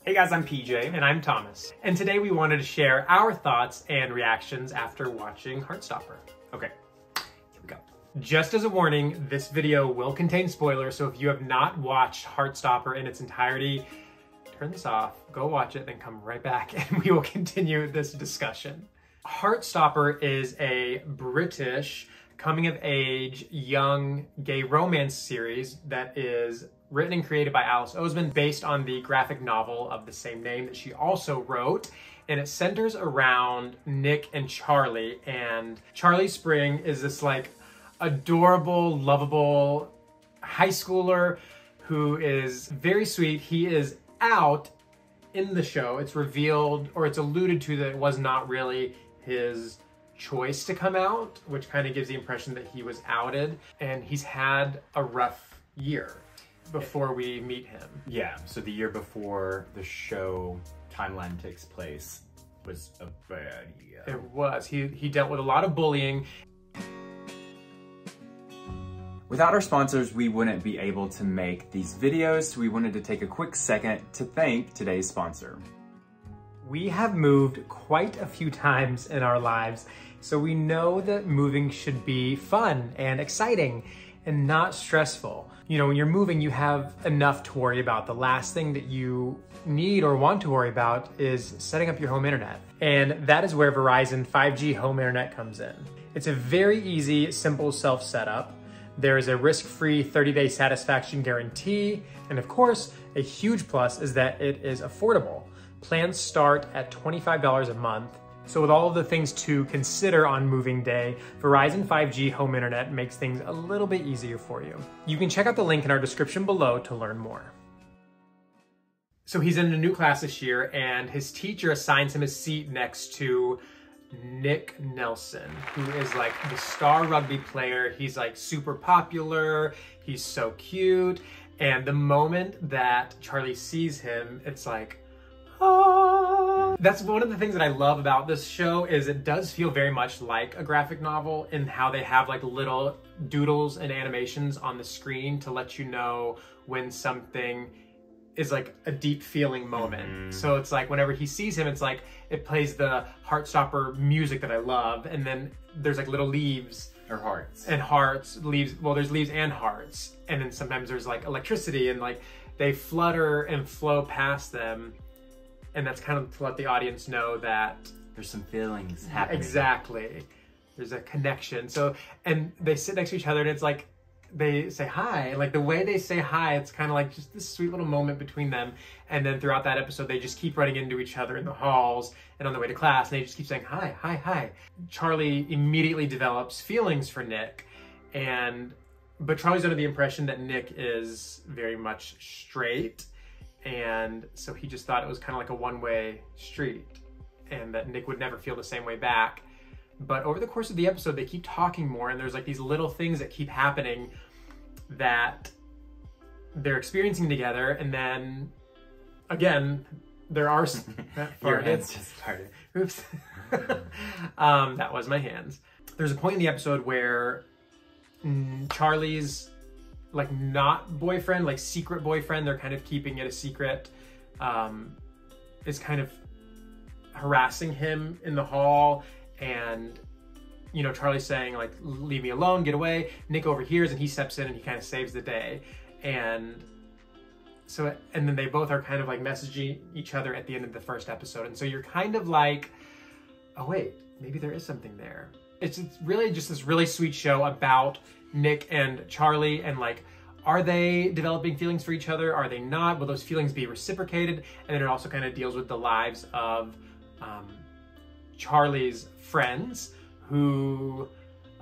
Hey guys, I'm PJ. And I'm Thomas. And today we wanted to share our thoughts and reactions after watching Heartstopper. Okay, here we go. Just as a warning, this video will contain spoilers, so if you have not watched Heartstopper in its entirety, turn this off, go watch it, then come right back and we will continue this discussion. Heartstopper is a British coming-of-age young gay romance series that is written and created by Alice Oseman based on the graphic novel of the same name that she also wrote. And it centers around Nick and Charlie. And Charlie Spring is this like adorable, lovable high schooler who is very sweet. He is out in the show. It's revealed, or it's alluded to, that it was not really his choice to come out, which kind of gives the impression that he was outed. And he's had a rough year before we meet him. Yeah, so the year before the show timeline takes place was a bad year. It was. He dealt with a lot of bullying. Without our sponsors, we wouldn't be able to make these videos, so we wanted to take a quick second to thank today's sponsor. We have moved quite a few times in our lives, so we know that moving should be fun and exciting and not stressful. You know, when you're moving, you have enough to worry about. The last thing that you need or want to worry about is setting up your home internet. And that is where Verizon 5G home internet comes in. It's a very easy, simple self-setup. There is a risk-free 30-day satisfaction guarantee. And of course, a huge plus is that it is affordable. Plans start at $25 a month. So with all of the things to consider on moving day, Verizon 5G home internet makes things a little bit easier for you. You can check out the link in our description below to learn more. So he's in a new class this year, and his teacher assigns him a seat next to Nick Nelson, who is like the star rugby player. He's like super popular. He's so cute. And the moment that Charlie sees him, it's like, ah. That's one of the things that I love about this show, is it does feel very much like a graphic novel in how they have like little doodles and animations on the screen to let you know when something is like a deep feeling moment. So it's like whenever he sees him, it's like it plays the Heartstopper music that I love, and then there's like little leaves Or hearts. and hearts, leaves. Well, there's leaves and hearts, and then sometimes there's like electricity, and like they flutter and flow past them. And that's kind of to let the audience know that There's some feelings happening. exactly, there's a connection. So, and they sit next to each other, and it's like they say hi. Like the way they say hi, it's kind of like just this sweet little moment between them. And then throughout that episode, they just keep running into each other in the halls and on the way to class, and they just keep saying hi, hi, hi. Charlie immediately develops feelings for Nick, but Charlie's under the impression that Nick is very much straight. And so he just thought it was kind of like a one-way street, and that Nick would never feel the same way back. But over the course of the episode, they keep talking more, and there's like these little things that keep happening that they're experiencing together. And then again, there are Your hands just started. Oops. That was my hands. There's a point in the episode where Charlie's like not boyfriend, like secret boyfriend, they're kind of keeping it a secret, is kind of harassing him in the hall. And, you know, Charlie's saying like, leave me alone, get away. Nick overhears, and he steps in and he kind of saves the day. And so, and then they both are kind of like messaging each other at the end of the first episode. And so you're kind of like, oh wait, maybe there is something there. It's really just this really sweet show about Nick and Charlie, and like, are they developing feelings for each other? Are they not? Will those feelings be reciprocated? And then it also kind of deals with the lives of Charlie's friends, who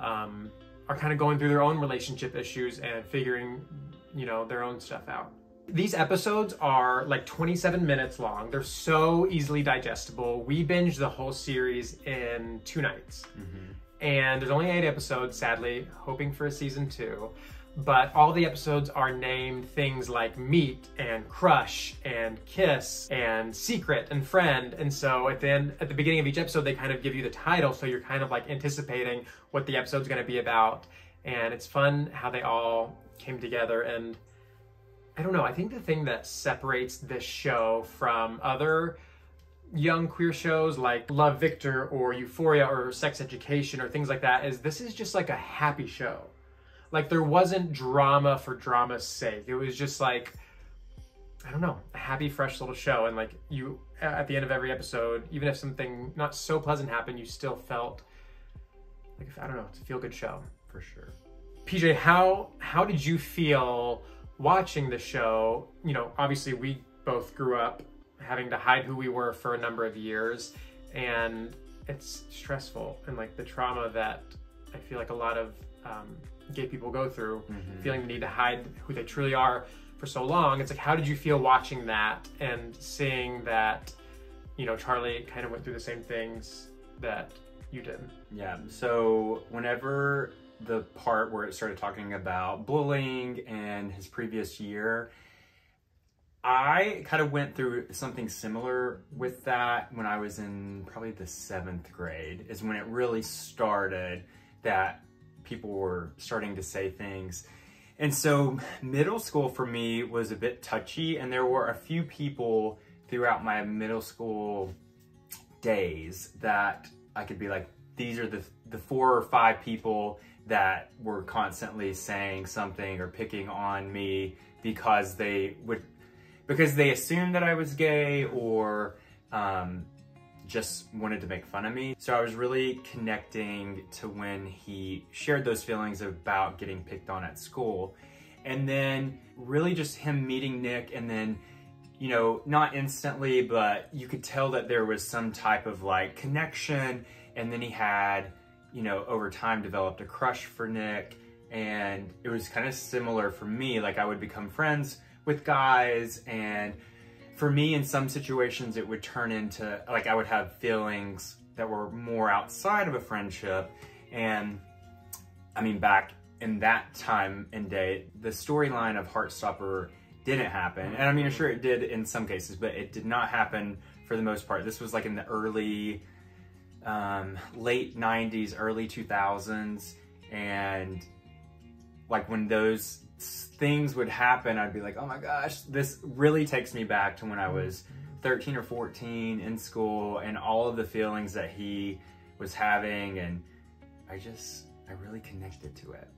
are kind of going through their own relationship issues and figuring, you know, their own stuff out. These episodes are like 27 minutes long. They're so easily digestible. We binged the whole series in 2 nights. And there's only 8 episodes, sadly, hoping for a season 2. But all the episodes are named things like Meet and Crush and Kiss and Secret and Friend. And so at the beginning of each episode, they kind of give you the title, so you're kind of like anticipating what the episode's gonna be about. And it's fun how they all came together. And I don't know, I think the thing that separates this show from other young queer shows like Love, Victor or Euphoria or Sex Education or things like that is this is just like a happy show. Like there wasn't drama for drama's sake. It was just like, I don't know, a happy, fresh little show. And like you, at the end of every episode, even if something not so pleasant happened, you still felt like, I don't know, it's a feel-good show. For sure. PJ, how did you feel watching the show? You know, obviously we both grew up having to hide who we were for a number of years, and it's stressful, and like the trauma that I feel like a lot of gay people go through, feeling the need to hide who they truly are for so long. It's like, how did you feel watching that and seeing that, you know, Charlie kind of went through the same things that you did? Yeah, so whenever the part where it started talking about bullying and his previous year, I kind of went through something similar with that when I was in probably the 7th grade, is when it really started that people were starting to say things. And so middle school for me was a bit touchy, and there were a few people throughout my middle school days that I could be like, these are the 4 or 5 people that were constantly saying something or picking on me because they assumed that I was gay or just wanted to make fun of me. So I was really connecting to when he shared those feelings about getting picked on at school. And then really just him meeting Nick, and then, you know, not instantly, but you could tell that there was some type of like connection. And then he had, you know, over time developed a crush for Nick. And it was kind of similar for me. Like I would become friends with guys, and for me in some situations it would turn into like I would have feelings that were more outside of a friendship. And I mean, back in that time and day, the storyline of Heartstopper didn't happen, and I mean, sure it did in some cases, but it did not happen for the most part. This was like in the early late 90s, early 2000s, and like when those things would happen, I'd be like, oh my gosh, this really takes me back to when I was 13 or 14 in school, and all of the feelings that he was having, and I really connected to it.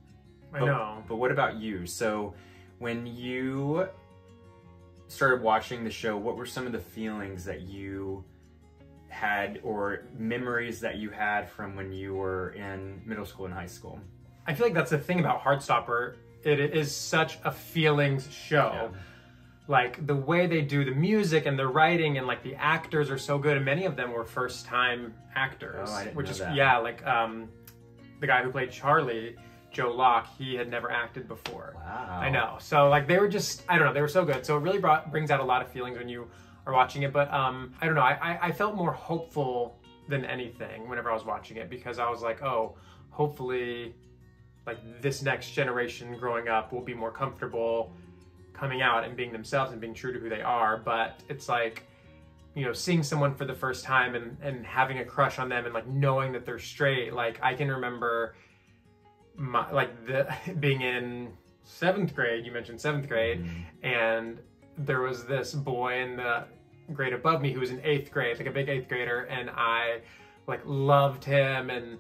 I know. But what about you? So when you started watching the show, what were some of the feelings that you had or memories that you had from when you were in middle school and high school? I feel like that's the thing about Heartstopper. It is such a feelings show. Yeah. Like the way they do the music and the writing and like the actors are so good, and many of them were first time actors. Oh, I didn't which know is that. Yeah, like the guy who played Charlie, Joe Locke, he had never acted before. Wow. I know. So like they were just, I don't know, they were so good. So it really brings out a lot of feelings when you are watching it. But I don't know, I felt more hopeful than anything whenever I was watching it, because I was like, oh, hopefully like this next generation growing up will be more comfortable coming out and being themselves and being true to who they are. But it's like, you know, seeing someone for the first time and having a crush on them and like knowing that they're straight. Like I can remember being in 7th grade, you mentioned 7th grade, and there was this boy in the grade above me who was in 8th grade, like a big 8th grader, and I like loved him and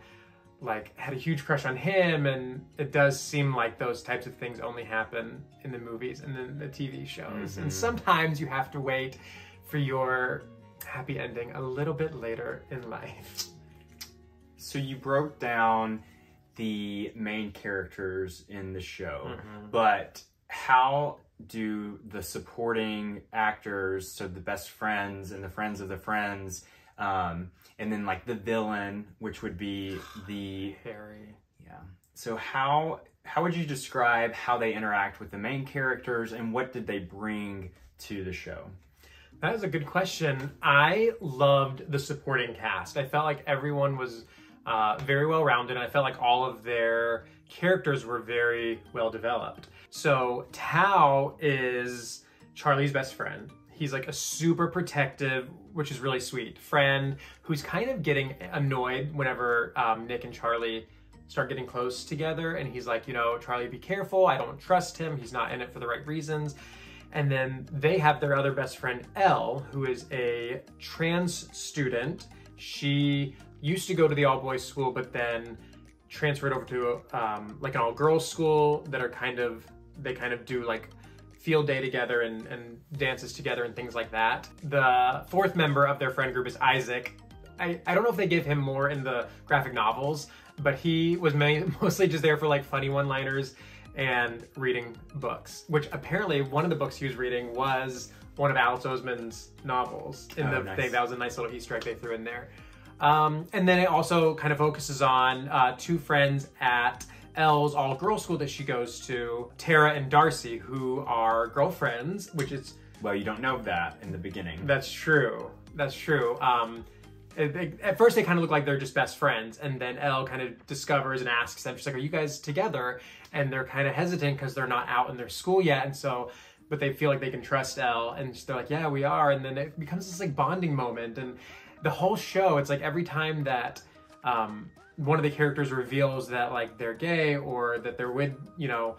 like had a huge crush on him. And it does seem like those types of things only happen in the movies and then the TV shows. And sometimes you have to wait for your happy ending a little bit later in life. So you broke down the main characters in the show, but how do the supporting actors, so the best friends and the friends of the friends, and then like the villain, which would be the Harry. Yeah. So how would you describe how they interact with the main characters, and what did they bring to the show? That is a good question. I loved the supporting cast. I felt like everyone was very well rounded, and I felt like all of their characters were very well developed. So Tao is Charlie's best friend. He's like a super protective, which is really sweet, friend who's kind of getting annoyed whenever Nick and Charlie start getting close together. And he's like, you know, Charlie, be careful. I don't trust him. He's not in it for the right reasons. And then they have their other best friend, Elle, who is a trans student. She used to go to the all-boys school, but then transferred over to like an all-girls school that are they kind of do like field day together and dances together and things like that. The fourth member of their friend group is Isaac. I don't know if they give him more in the graphic novels, but he was mostly just there for like funny one-liners and reading books, which apparently one of the books he was reading was one of Alice Oseman's novels in the thing. That was a nice little Easter egg they threw in there. And then it also kind of focuses on two friends at Elle's all-girls school that she goes to, Tara and Darcy, who are girlfriends, which is... Well, you don't know that in the beginning. That's true. That's true. At first, they kind of look like they're just best friends, and then Elle kind of discovers and asks them, she's like, are you guys together? And they're kind of hesitant because they're not out in their school yet, and so, but they feel like they can trust Elle, and they're like, yeah, we are, and then it becomes this like bonding moment, and the whole show, it's like every time that one of the characters reveals that like they're gay or that they're with, you know,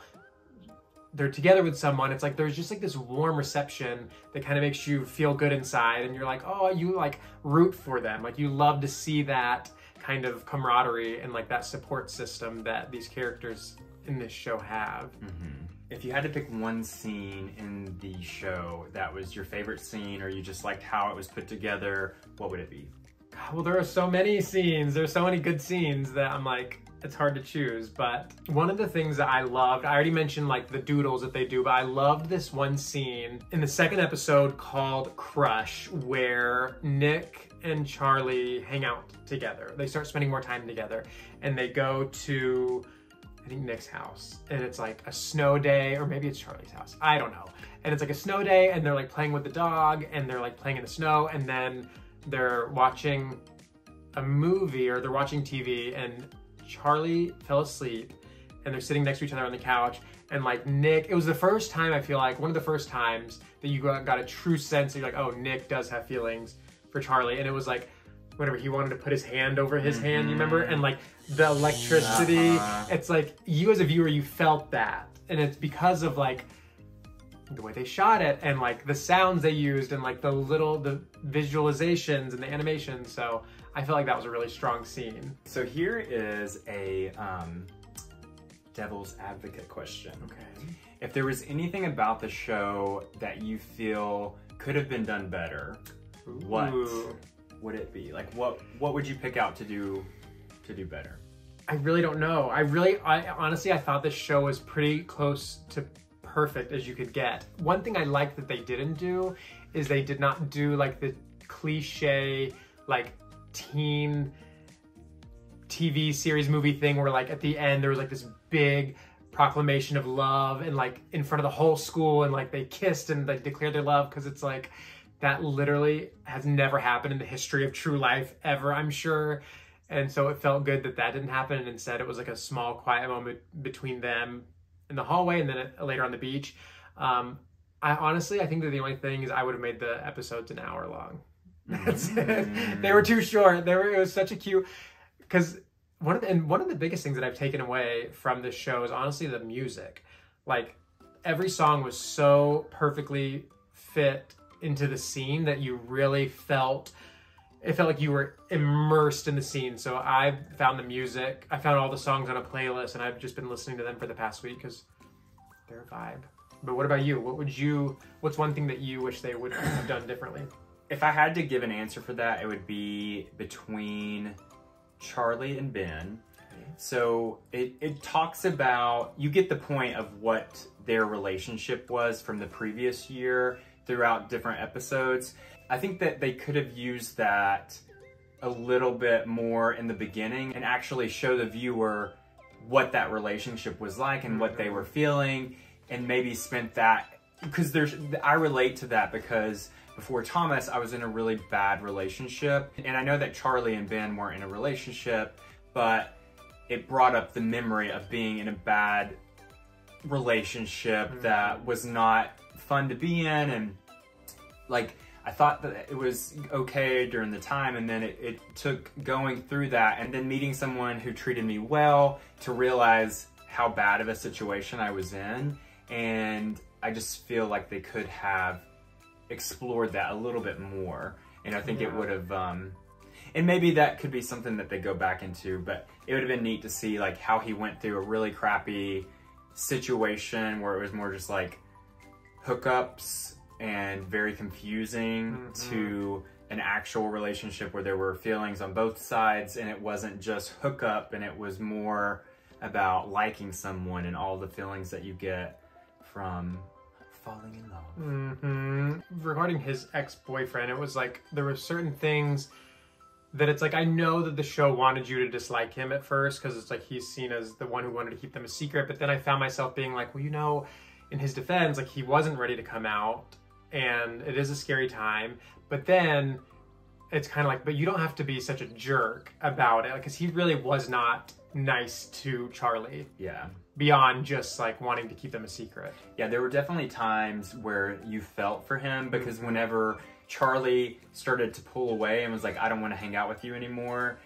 they're together with someone, it's like there's just like this warm reception that kind of makes you feel good inside, and you're like, oh, you like root for them, like you love to see that kind of camaraderie and like that support system that these characters in this show have. Mm-hmm. If you had to pick one scene in the show that was your favorite scene, or you just liked how it was put together, what would it be? God, well, there are so many scenes, there's so many good scenes that I'm like, it's hard to choose. But one of the things that I loved, I already mentioned like the doodles that they do, but I loved this one scene in the second episode called Crush, where Nick and Charlie hang out together. They start spending more time together, and they go to, I think, Nick's house, and it's like a snow day, or maybe it's Charlie's house, I don't know. And it's like a snow day, and they're like playing with the dog, and they're like playing in the snow, and then they're watching a movie, or they're watching TV, and Charlie fell asleep, and they're sitting next to each other on the couch, and like Nick, it was the first time, I feel like, one of the first times that you got a true sense that you're like, oh, Nick does have feelings for Charlie, and it was like, whenever he wanted to put his hand over his hand, you remember? And like the electricity, it's like, you as a viewer, you felt that. And it's because of like the way they shot it, and like the sounds they used, and like the visualizations and the animations. So I feel like that was a really strong scene. So here is a devil's advocate question. Okay. If there was anything about the show that you feel could have been done better, what would it be? Like, what would you pick out to do better? I really don't know. I honestly, I thought this show was pretty close to perfect as you could get. One thing I liked that they didn't do is they did not do like the cliche, like teen TV series movie thing where like at the end there was like this big proclamation of love and like in front of the whole school, and like they kissed and like declared their love, because it's like that literally has never happened in the history of true life ever, I'm sure. And so it felt good that didn't happen, and instead it was like a small quiet moment between them in the hallway and then later on the beach. I think that the only thing is I would have made the episodes an hour long. That's it. They were too short. It was such a cute, because one of the biggest things that I've taken away from this show is honestly the music. Like every song was so perfectly fit into the scene that you really felt, it felt like you were immersed in the scene. So I found the music, I found all the songs on a playlist, and I've just been listening to them for the past week because they're a vibe. But what about you? What's one thing that you wish they would have done differently? If I had to give an answer for that, it would be between Charlie and Ben. So it talks about, you get the point of what their relationship was from the previous year throughout different episodes. I think that they could have used that a little bit more in the beginning and actually show the viewer what that relationship was like and what they were feeling, and maybe spent that, because I relate to that, because before Thomas, I was in a really bad relationship. And I know that Charlie and Ben weren't in a relationship, but it brought up the memory of being in a bad relationship that was not fun to be in. And like, I thought that it was okay during the time, and then it took going through that and then meeting someone who treated me well to realize how bad of a situation I was in. And I just feel like they could have explored that a little bit more. And I think it would have, and maybe that could be something that they go back into, but it would have been neat to see like how he went through a really crappy situation where it was more just like hookups and very confusing to an actual relationship where there were feelings on both sides, and it wasn't just hookup, and it was more about liking someone and all the feelings that you get from falling in love. Regarding his ex-boyfriend, it was like there were certain things that it's like, I know that the show wanted you to dislike him at first because it's like he's seen as the one who wanted to keep them a secret, but then I found myself being like, well, you know, in his defense, like he wasn't ready to come out, and it is a scary time, but then it's kind of like, but you don't have to be such a jerk about it, because he really was not nice to Charlie. Yeah. Beyond just like wanting to keep them a secret. Yeah, there were definitely times where you felt for him, because whenever Charlie started to pull away and was like, I don't want to hang out with you anymore,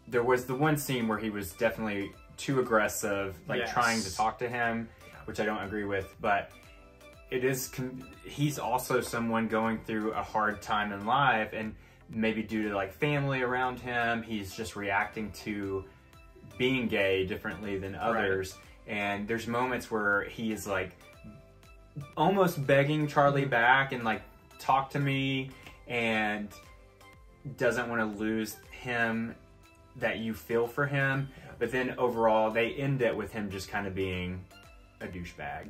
there was the one scene where he was definitely too aggressive, like trying to talk to him, which I don't agree with, but it is, he's also someone going through a hard time in life, and maybe due to like family around him, he's just reacting to being gay differently than others. Right. And there's moments where he is like almost begging Charlie back and like, talk to me, and doesn't want to lose him, that you feel for him. Yeah. But then overall they end it with him just kind of being a douchebag.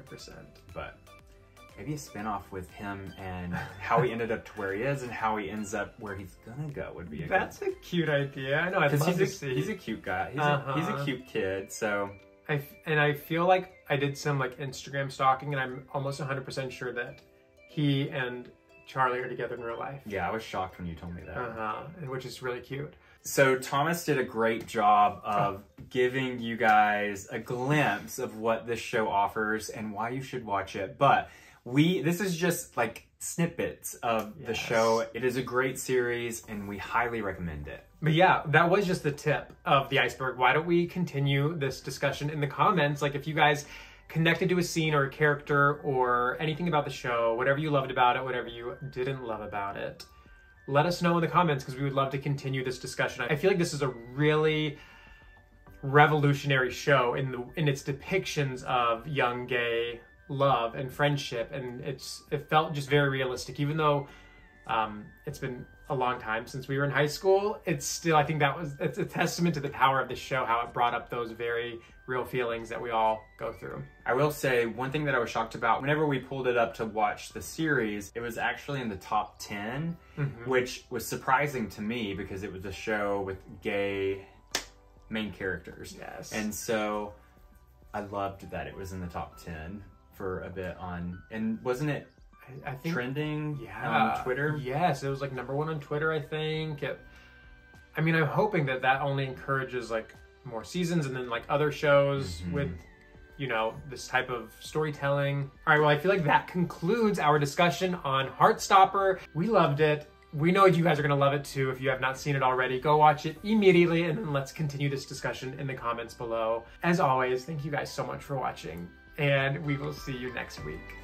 100%. But maybe a spinoff with him and how he ended up to where he is and how he ends up where he's gonna go would be a That's a cute idea. I know, I'd love to see. He's a cute guy. He's a cute kid, so. I feel like I did some like Instagram stalking, and I'm almost 100% sure that he and Charlie are together in real life. Yeah, I was shocked when you told me that. And which is really cute. So Thomas did a great job of giving you guys a glimpse of what this show offers and why you should watch it. But this is just like snippets of the show. It is a great series, and we highly recommend it. But yeah, that was just the tip of the iceberg. Why don't we continue this discussion in the comments? Like if you guys connected to a scene or a character or anything about the show, whatever you loved about it, whatever you didn't love about it, let us know in the comments, because we would love to continue this discussion. I feel like this is a really revolutionary show in its depictions of young gay love and friendship, and it felt just very realistic. Even though it's been a long time since we were in high school, it's still, I think it's a testament to the power of the show, how it brought up those very real feelings that we all go through. I will say one thing that I was shocked about, whenever we pulled it up to watch the series, it was actually in the top 10, which was surprising to me because it was a show with gay main characters. Yes. And so I loved that it was in the top 10 for a bit and wasn't it I think trending on Twitter? Yes, it was like #1 on Twitter, I think. I mean, I'm hoping that only encourages like more seasons and then like other shows with, you know, this type of storytelling. All right, well, I feel like that concludes our discussion on Heartstopper. We loved it. We know you guys are gonna love it too. If you have not seen it already, go watch it immediately, and then let's continue this discussion in the comments below. As always, thank you guys so much for watching, and we will see you next week.